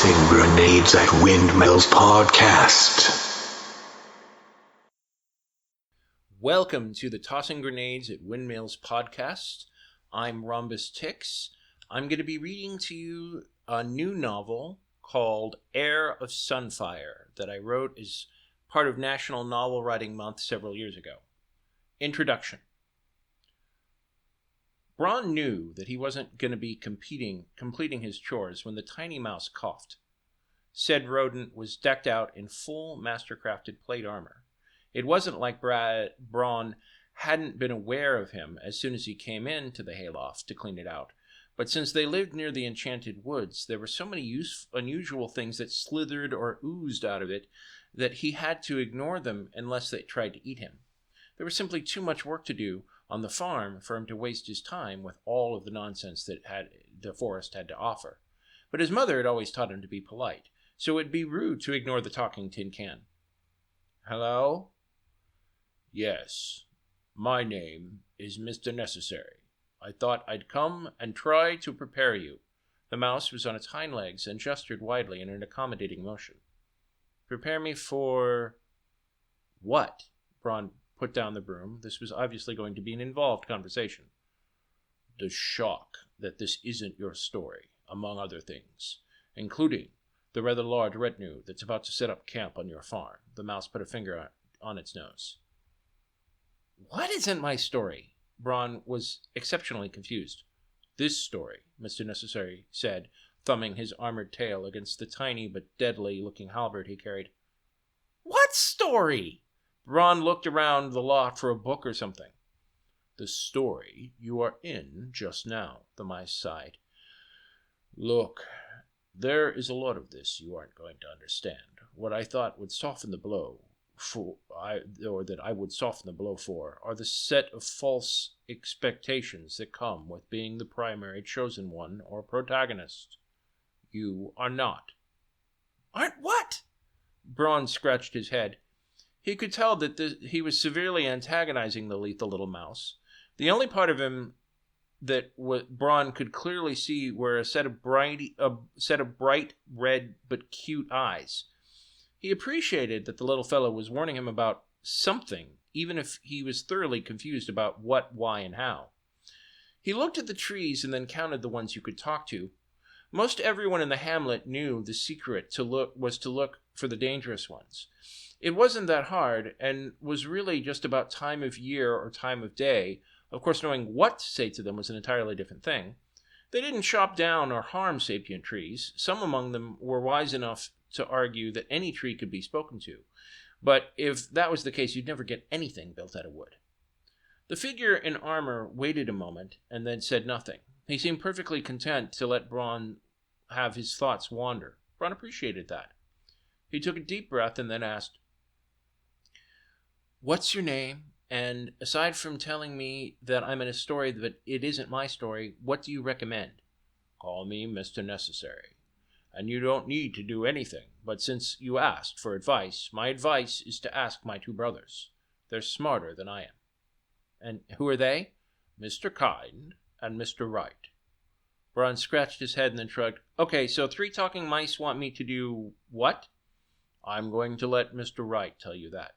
Tossing Grenades at Windmills podcast. Welcome to the Tossing Grenades at Windmills podcast. I'm Rhombus Tix. I'm going to be reading to you a new novel called Heir of Sunfire that I wrote as part of National Novel Writing Month several years ago. Introduction. Bron knew that he wasn't going to be completing his chores when the tiny mouse coughed. Said rodent was decked out in full master-crafted plate armor. It wasn't like Bron hadn't been aware of him as soon as he came into the hayloft to clean it out. But since they lived near the enchanted woods, there were so many unusual things that slithered or oozed out of it that he had to ignore them unless they tried to eat him. There was simply too much work to do on the farm for him to waste his time with all of the nonsense that the forest had to offer. But his mother had always taught him to be polite, so it would be rude to ignore the talking tin can. Hello? Yes, my name is Mr. Necessary. I thought I'd come and try to prepare you. The mouse was on its hind legs and gestured widely in an accommodating motion. Prepare me for... what? Bron put down the broom. This was obviously going to be an involved conversation. The shock that this isn't your story, among other things, including the rather large retinue that's about to set up camp on your farm. The mouse put a finger on its nose. What isn't my story? Bron was exceptionally confused. This story, Mr. Necessary said, thumbing his armored tail against the tiny but deadly-looking halberd he carried. What story? Bron looked around the lot for a book or something. The story you are in just now, the mice sighed. Look, there is a lot of this you aren't going to understand. What I thought would soften the blow that I would soften the blow for, are the set of false expectations that come with being the primary chosen one or protagonist. You are not. Aren't what? Bron scratched his head. He could tell that he was severely antagonizing the lethal little mouse. The only part of him that Bron could clearly see were a set of bright red but cute eyes. He appreciated that the little fellow was warning him about something, even if he was thoroughly confused about what, why, and how. He looked at the trees and then counted the ones you could talk to. Most everyone in the hamlet knew the secret was to look for the dangerous ones. It wasn't that hard, and was really just about time of year or time of day. Of course, knowing what to say to them was an entirely different thing. They didn't chop down or harm sapient trees. Some among them were wise enough to argue that any tree could be spoken to. But if that was the case, you'd never get anything built out of wood. The figure in armor waited a moment and then said nothing. He seemed perfectly content to let Bron have his thoughts wander. Bron appreciated that. He took a deep breath and then asked, What's your name? And aside from telling me that I'm in a story that it isn't my story, what do you recommend? Call me Mr. Necessary. And you don't need to do anything, but since you asked for advice, my advice is to ask my two brothers. They're smarter than I am. And who are they? Mr. Kind and Mr. Right. Bron scratched his head and then shrugged. Okay, so 3 talking mice want me to do what? I'm going to let Mr. Right tell you that.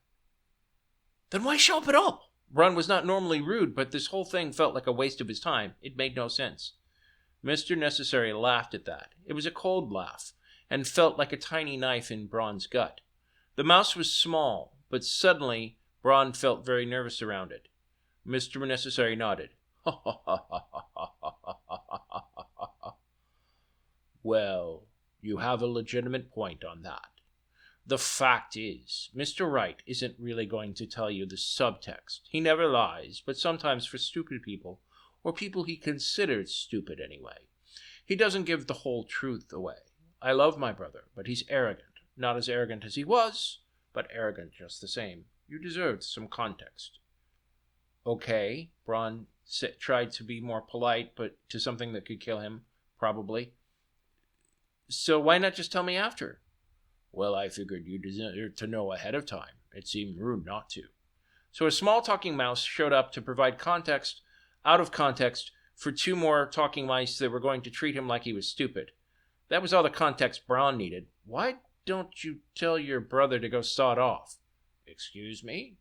Then why show up at all? Bron was not normally rude, but this whole thing felt like a waste of his time. It made no sense. Mr. Necessary laughed at that. It was a cold laugh, and felt like a tiny knife in Bron's gut. The mouse was small, but suddenly Bron felt very nervous around it. Mr. Necessary nodded. Well, you have a legitimate point on that. The fact is, Mr. Right isn't really going to tell you the subtext. He never lies, but sometimes for stupid people, or people he considers stupid anyway. He doesn't give the whole truth away. I love my brother, but he's arrogant. Not as arrogant as he was, but arrogant just the same. You deserved some context. Okay, Bron tried to be more polite, but to something that could kill him, probably. So why not just tell me after? Well, I figured you deserved to know ahead of time. It seemed rude not to. So a small talking mouse showed up to provide context, out of context, for 2 more talking mice that were going to treat him like he was stupid. That was all the context Bron needed. Why don't you tell your brother to go sod off? Excuse me?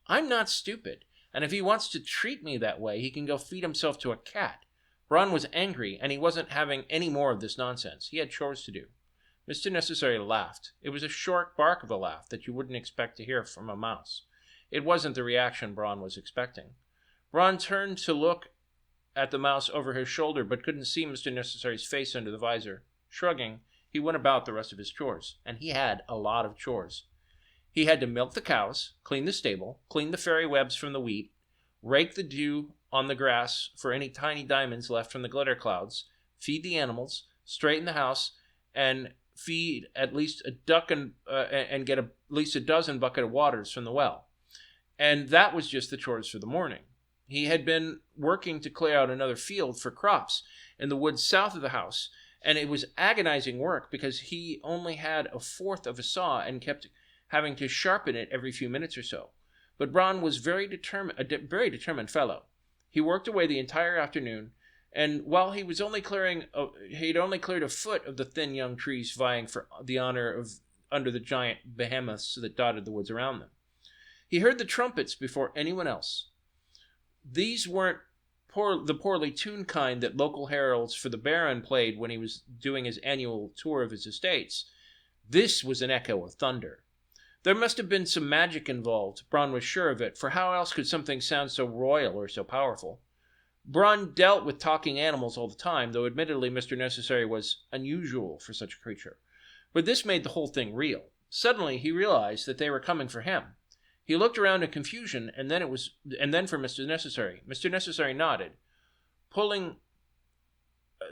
I'm not stupid, and if he wants to treat me that way, he can go feed himself to a cat. Bron was angry, and he wasn't having any more of this nonsense. He had chores to do. Mr. Necessary laughed. It was a short bark of a laugh that you wouldn't expect to hear from a mouse. It wasn't the reaction Bron was expecting. Bron turned to look at the mouse over his shoulder, but couldn't see Mr. Necessary's face under the visor. Shrugging, he went about the rest of his chores, and he had a lot of chores. He had to milk the cows, clean the stable, clean the fairy webs from the wheat, rake the dew on the grass for any tiny diamonds left from the glitter clouds, feed the animals, straighten the house, and feed at least a duck and get at least a dozen bucket of waters from the well. And that was just the chores for the morning. He had been working to clear out another field for crops in the woods south of the house, and it was agonizing work because he only had a fourth of a saw and kept having to sharpen it every few minutes or so. But Bron was a very determined fellow. He worked away the entire afternoon, and while he was only he'd only cleared a foot of the thin young trees vying for the honor of under the giant behemoths that dotted the woods around them. He heard the trumpets before anyone else. These weren't the poorly tuned kind that local heralds for the Baron played when he was doing his annual tour of his estates. This was an echo of thunder. There must have been some magic involved, Bron was sure of it, for how else could something sound so royal or so powerful? Bron dealt with talking animals all the time, though admittedly Mr. Necessary was unusual for such a creature. But this made the whole thing real. Suddenly he realized that they were coming for him. He looked around in confusion, and then for Mr. Necessary. Mr. Necessary nodded, pulling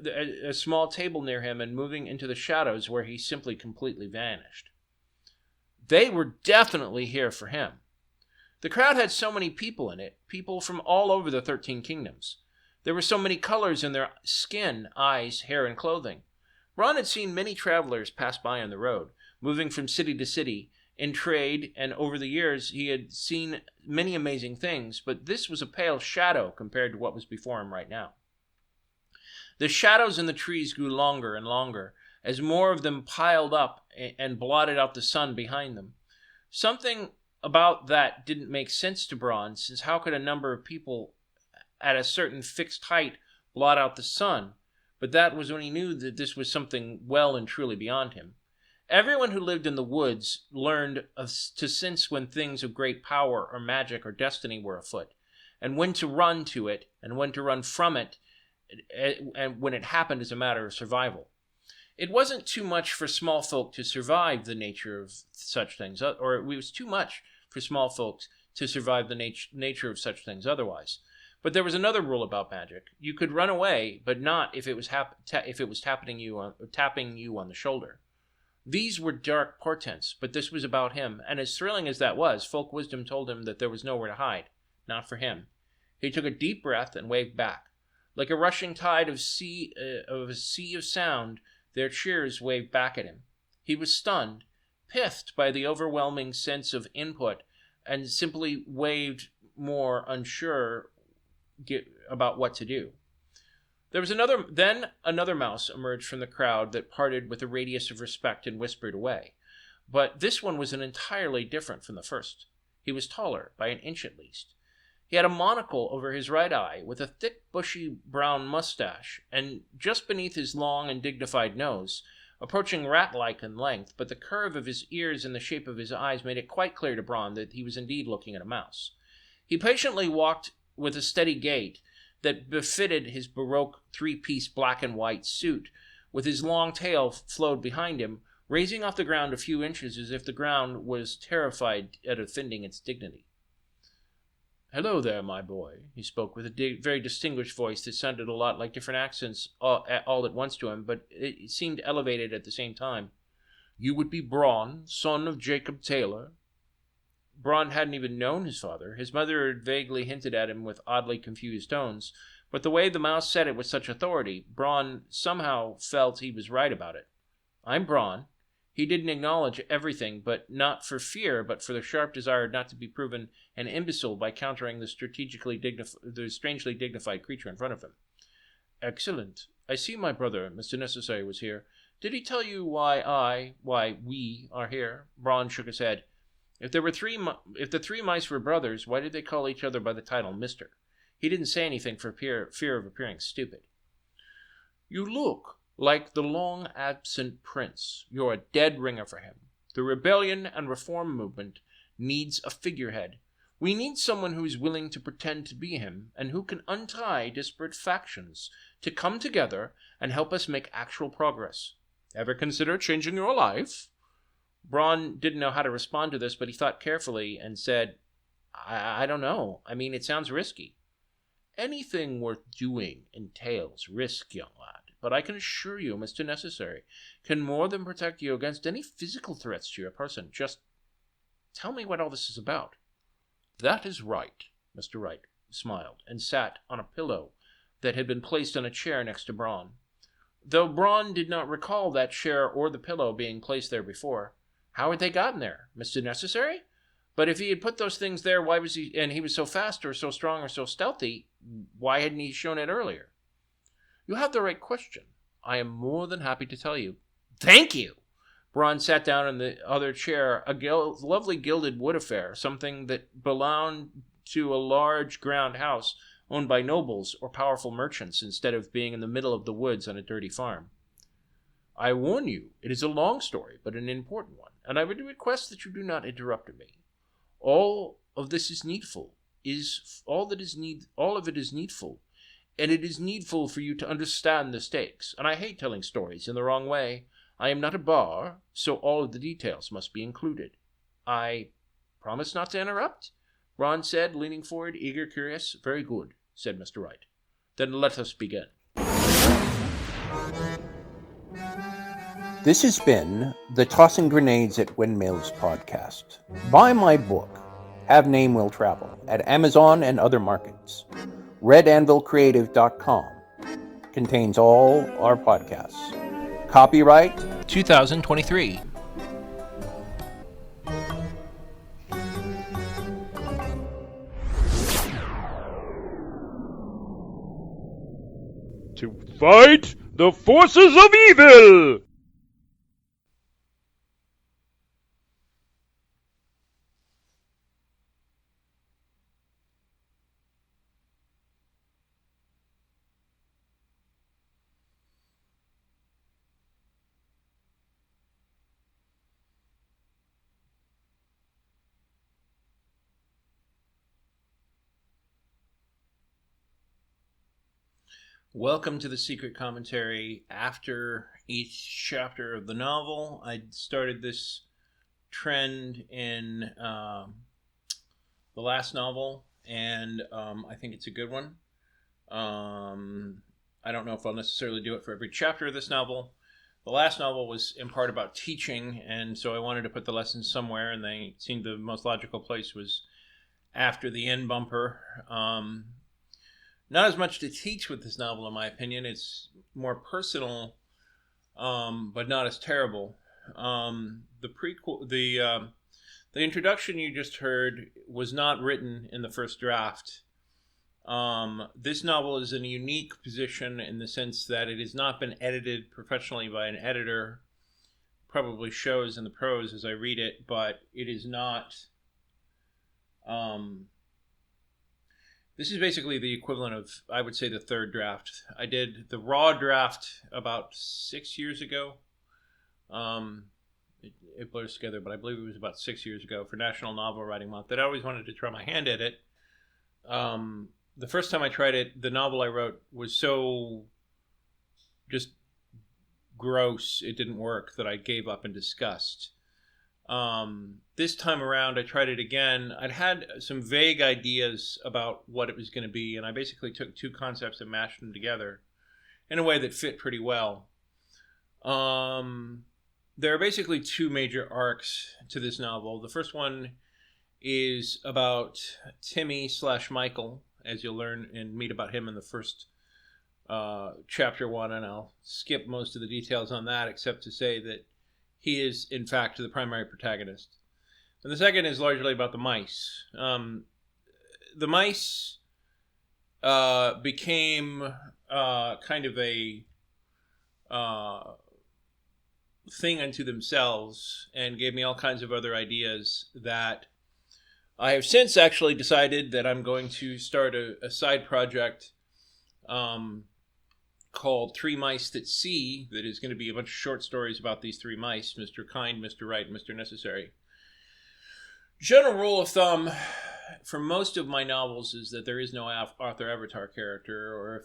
a small table near him and moving into the shadows where he simply completely vanished. They were definitely here for him. The crowd had so many people in it, people from all over the 13 kingdoms. There were so many colors in their skin, eyes, hair, and clothing. Bron had seen many travelers pass by on the road, moving from city to city, in trade, and over the years he had seen many amazing things, but this was a pale shadow compared to what was before him right now. The shadows in the trees grew longer and longer, as more of them piled up and blotted out the sun behind them. Something about that didn't make sense to Bron, since how could a number of people at a certain fixed height blot out the sun? But that was when he knew that this was something well and truly beyond him. Everyone who lived in the woods learned to sense when things of great power or magic or destiny were afoot, and when to run to it, and when to run from it, and when it happened as a matter of survival. It wasn't too much for small folk to survive the nature of such things, or it was too much for small folks to survive the nature of such things otherwise. But there was another rule about magic. You could run away, but not if it was tapping you on the shoulder. These were dark portents, but this was about him, and as thrilling as that was, folk wisdom told him that there was nowhere to hide. Not for him. He took a deep breath and waved back. Like a rushing tide of a sea of sound, their cheers waved back at him. He was stunned, pithed by the overwhelming sense of input, and simply waved more unsure about what to do. There was another mouse emerged from the crowd that parted with a radius of respect and whispered away. But this one was entirely different from the first. He was taller, by an inch at least. He had a monocle over his right eye, with a thick, bushy brown mustache, and just beneath his long and dignified nose, approaching rat-like in length, but the curve of his ears and the shape of his eyes made it quite clear to Bron that he was indeed looking at a mouse. He patiently walked with a steady gait that befitted his Baroque three-piece black and white suit, with his long tail flowed behind him, raising off the ground a few inches as if the ground was terrified at offending its dignity. "Hello there, my boy," he spoke with a very distinguished voice that sounded a lot like different accents all at once to him, but it seemed elevated at the same time. "You would be Bron, son of Jacob Taylor?" Bron hadn't even known his father. His mother had vaguely hinted at him with oddly confused tones, but the way the mouse said it with such authority, Bron somehow felt he was right about it. "I'm Bron." He didn't acknowledge everything, but not for fear, but for the sharp desire not to be proven an imbecile by countering the strangely dignified creature in front of him. "Excellent. I see my brother, Mr. Necessary, was here. Did he tell you why we are here? Bron shook his head. If the three mice were brothers, why did they call each other by the title Mister? He didn't say anything for fear of appearing stupid. You look like the long-absent prince. You're a dead ringer for him. The rebellion and reform movement needs a figurehead. We need someone who is willing to pretend to be him and who can untie disparate factions to come together and help us make actual progress. Ever consider changing your life? Bron didn't know how to respond to this, but he thought carefully and said, I don't know. I mean, it sounds risky. Anything worth doing entails risk, young lad, but I can assure you, Mr. Necessary can more than protect you against any physical threats to your person. Just tell me what all this is about. That is right, Mr. Wright smiled and sat on a pillow that had been placed on a chair next to Bron. Though Bron did not recall that chair or the pillow being placed there before. How had they gotten there, Mr. Necessary? But if he had put those things there, why was he, and he was so fast or so strong or so stealthy, why hadn't he shown it earlier? You have the right question. I am more than happy to tell you. Thank you! Bron sat down in the other chair, a lovely gilded wood affair, something that belonged to a large ground house owned by nobles or powerful merchants instead of being in the middle of the woods on a dirty farm. I warn you, it is a long story, but an important one, and I would request that you do not interrupt me. All of this is needful, all of it is needful, and it is needful for you to understand the stakes, and I hate telling stories in the wrong way. I am not a bar, so all of the details must be included. I promise not to interrupt, Ron said, leaning forward, eager, curious. Very good, said Mr. Wright. Then let us begin. This has been the Tossing Grenades at Windmills podcast. Buy my book, Have Name Will Travel, at Amazon and other markets. RedAnvilCreative.com contains all our podcasts. Copyright 2023. To fight the forces of evil! Welcome to the secret commentary. After each chapter of the novel, I started this trend in the last novel, and I think it's a good one. I don't know if I'll necessarily do it for every chapter of this novel. The last novel was in part about teaching, and so I wanted to put the lessons somewhere, and they seemed the most logical place was after the end bumper. Not as much to teach with this novel, in my opinion. It's more personal, but not as terrible. The introduction you just heard was not written in the first draft. This novel is in a unique position in the sense that it has not been edited professionally by an editor. Probably shows in the prose as I read it, but it is not. This is basically the equivalent of, I would say, the third draft. I did the raw draft about 6 years ago. It blurs together, but I believe it was about 6 years ago for National Novel Writing Month that I always wanted to try my hand at it. The first time I tried it, the novel I wrote was so just gross, it didn't work, that I gave up in disgust. This time around, I tried it again. I'd had some vague ideas about what it was going to be, and I basically took two concepts and mashed them together in a way that fit pretty well. There are basically two major arcs to this novel. The first one is about Timmy/Michael, as you'll learn and meet about him in the first chapter one, and I'll skip most of the details on that except to say that he is, in fact, the primary protagonist. And the second is largely about the mice. The mice became kind of a thing unto themselves and gave me all kinds of other ideas that I have since actually decided that I'm going to start a side project called Three Mice That See, that is going to be a bunch of short stories about these three mice, Mr. Kind, Mr. Right, and Mr. Necessary. General rule of thumb for most of my novels is that there is no author avatar character, or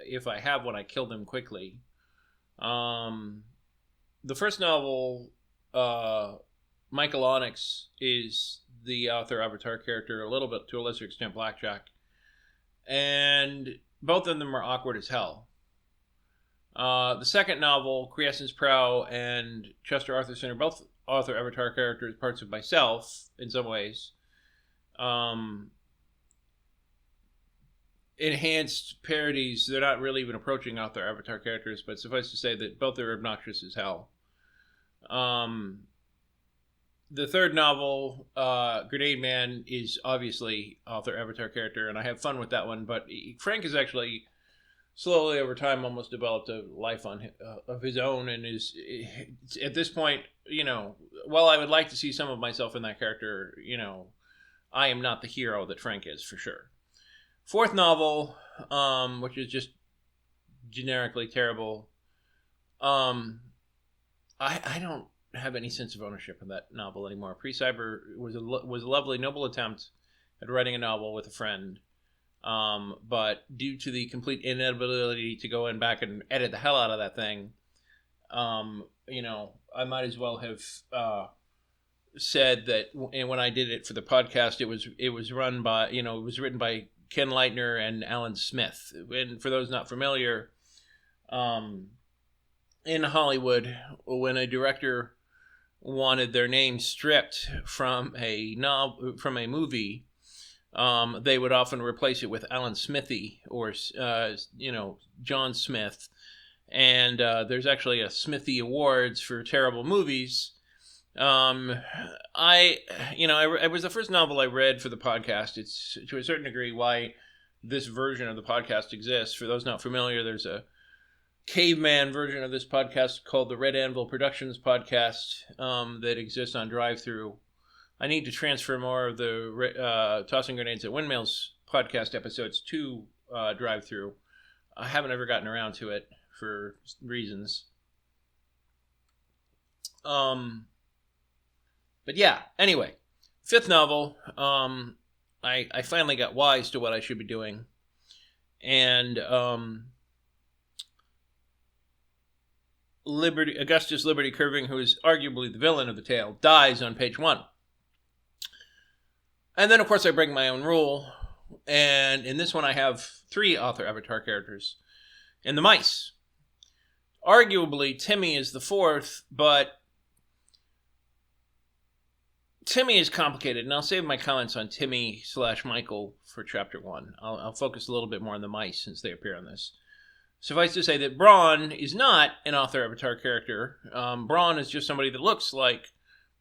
if I have one, I kill them quickly. The first novel, Michael Onyx, is the author avatar character, a little bit to a lesser extent Blackjack, and both of them are awkward as hell. The second novel, Quiescence Prow and Chester Arthurson, are both author avatar characters, parts of myself in some ways. Enhanced parodies. They're not really even approaching author avatar characters, but suffice to say that both are obnoxious as hell. The third novel, Grenade Man, is obviously author avatar character, and I have fun with that one. But Frank has actually slowly over time almost developed a life of his own, and is at this point, while I would like to see some of myself in that character, I am not the hero that Frank is, for sure. Fourth novel, which is just generically terrible. I don't have any sense of ownership in that novel anymore. Pre-Cyber was a lovely, noble attempt at writing a novel with a friend, but due to the complete inability to go in back and edit the hell out of that thing, I might as well have said that. And when I did it for the podcast, it was run by, it was written by Ken Leitner and Alan Smith. And for those not familiar, in Hollywood, when a director wanted their name stripped from a movie, they would often replace it with Alan Smithy or John Smith. And there's actually a Smithy Awards for terrible movies. It was the first novel I read for the podcast. It's to a certain degree why this version of the podcast exists. For those not familiar, there's a caveman version of this podcast called the Red Anvil Productions podcast that exists on Drive-Thru. I need to transfer more of the Tossing Grenades at Windmills podcast episodes to Drive-Thru. I haven't ever gotten around to it for reasons. But yeah, anyway, fifth novel, I finally got wise to what I should be doing. And Augustus Liberty Curving, who is arguably the villain of the tale, dies on page 1. And then, of course, I break my own rule. And in this one, I have 3 author avatar characters. And the mice. Arguably, Timmy is the 4th, but Timmy is complicated, and I'll save my comments on Timmy/Michael for chapter 1. I'll focus a little bit more on the mice since they appear on this. Suffice to say that Bron is not an author avatar character. Bron is just somebody that looks like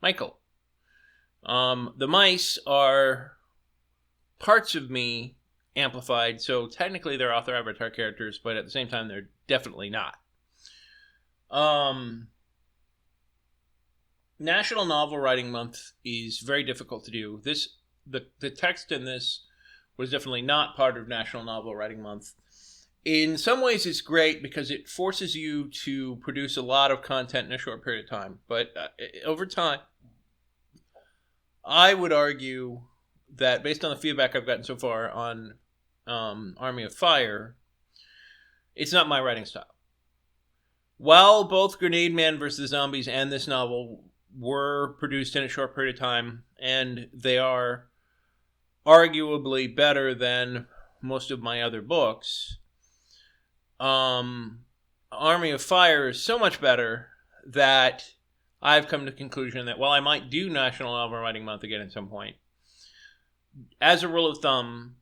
Michael. The mice are parts of me amplified, so technically they're author avatar characters, but at the same time they're definitely not. National Novel Writing Month is very difficult to do. The text in this was definitely not part of National Novel Writing Month. In some ways, it's great because it forces you to produce a lot of content in a short period of time. But over time, I would argue that based on the feedback I've gotten so far on Army of Fire, it's not my writing style. While both Grenade Man vs. Zombies and this novel were produced in a short period of time, and they are arguably better than most of my other books, Army of Fire is so much better that I've come to the conclusion that while I might do National Novel Writing Month again at some point, as a rule of thumb,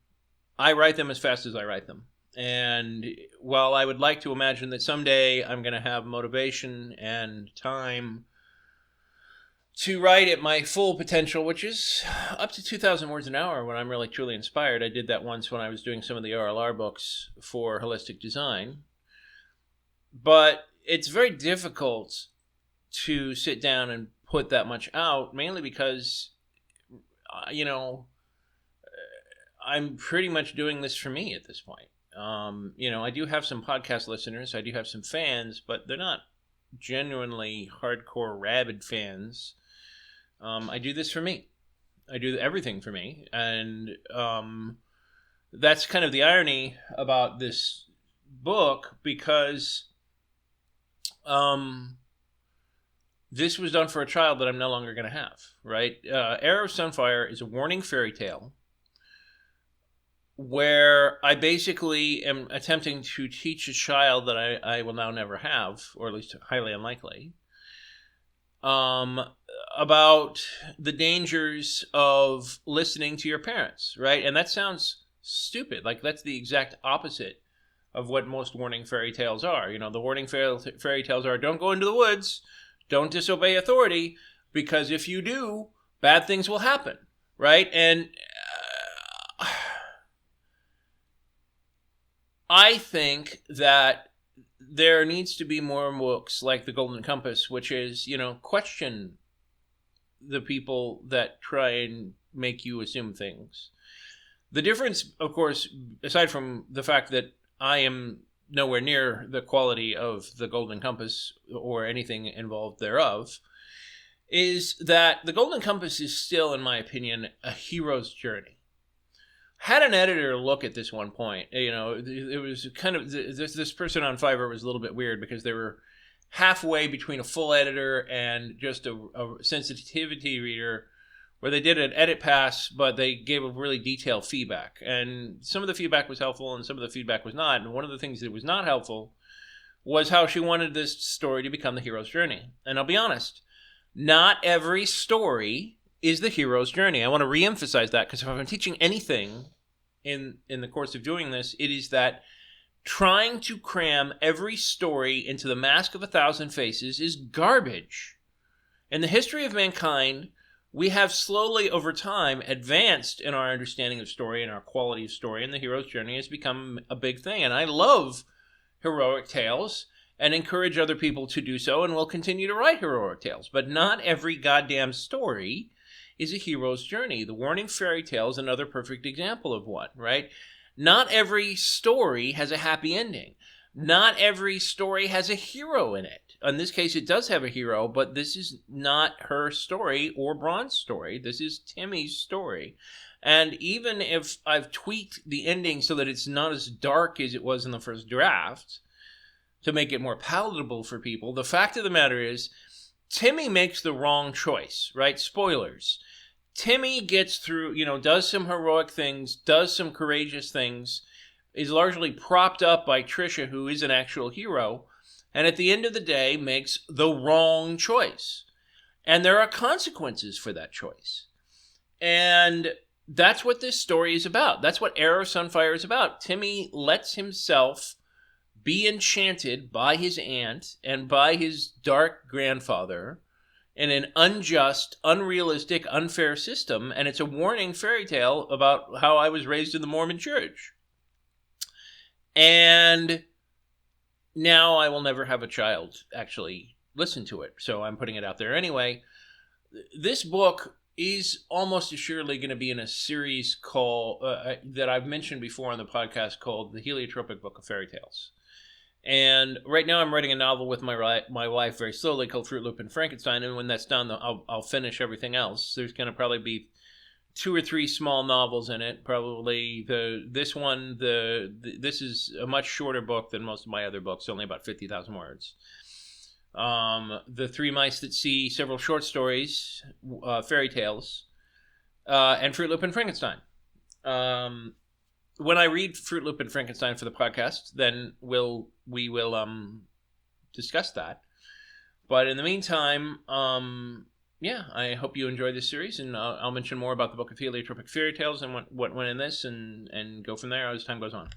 I write them as fast as I write them. And while I would like to imagine that someday I'm going to have motivation and time to write at my full potential, which is up to 2,000 words an hour when I'm really truly inspired. I did that once when I was doing some of the RLR books for Holistic Design. But it's very difficult to sit down and put that much out, mainly because, I'm pretty much doing this for me at this point. I do have some podcast listeners, I do have some fans, but they're not genuinely hardcore rabid fans. I do this for me. I do everything for me, and that's kind of the irony about this book, because this was done for a child that I'm no longer going to have, right? Heir of Sunfire is a warning fairy tale where I basically am attempting to teach a child that I will now never have, or at least highly unlikely, about the dangers of listening to your parents, right? And that sounds stupid. Like, that's the exact opposite of what most warning fairy tales are. The warning fairy tales are, don't go into the woods, don't disobey authority, because if you do, bad things will happen, right? And I think that there needs to be more books like The Golden Compass, which is, question the people that try and make you assume things. The difference, of course, aside from the fact that I am nowhere near the quality of The Golden Compass or anything involved thereof, is that The Golden Compass is still, in my opinion, a hero's journey. Had an editor look at this one point, it was kind of, this person on Fiverr was a little bit weird, because they were halfway between a full editor and just a sensitivity reader, where they did an edit pass, but they gave a really detailed feedback. And some of the feedback was helpful and some of the feedback was not. And one of the things that was not helpful was how she wanted this story to become the hero's journey. And I'll be honest, not every story is the hero's journey. I want to reemphasize that, because if I'm teaching anything in the course of doing this, it is that trying to cram every story into the Mask of 1,000 Faces is garbage. In the history of mankind, we have slowly over time advanced in our understanding of story and our quality of story, and the hero's journey has become a big thing. And I love heroic tales and encourage other people to do so, and will continue to write heroic tales. But not every goddamn story is a hero's journey. The Warning Fairy Tale is another perfect example of one, right? Not every story has a happy ending. Not every story has a hero in it. In this case, it does have a hero, but this is not her story or Bron's story. This is Timmy's story. And even if I've tweaked the ending so that it's not as dark as it was in the first draft, to make it more palatable for people, the fact of the matter is, Timmy makes the wrong choice, right? Spoilers. Timmy gets through, does some heroic things, does some courageous things, is largely propped up by Trisha, who is an actual hero, and at the end of the day makes the wrong choice. And there are consequences for that choice. And that's what this story is about. That's what Heir of Sunfire is about. Timmy lets himself be enchanted by his aunt and by his dark grandfather in an unjust, unrealistic, unfair system, and it's a warning fairy tale about how I was raised in the Mormon church. And now I will never have a child actually listen to it, so I'm putting it out there anyway. This book is almost assuredly going to be in a series called that I've mentioned before on the podcast, called The Heliotropic Book of Fairy Tales. And right now I'm writing a novel with my wife very slowly called Fruit Loop and Frankenstein, and when that's done, I'll finish everything else. There's going to probably be 2 or 3 small novels in it. Probably this is a much shorter book than most of my other books, only about 50,000 words. The Three Mice That See, several short stories, fairy tales, and Fruit Loop and Frankenstein. When I read Fruit Loop and Frankenstein for the podcast, then we will discuss that. But in the meantime, I hope you enjoy this series, and I'll mention more about the Book of Heliotropic Fairy Tales and what went in this, and go from there as time goes on.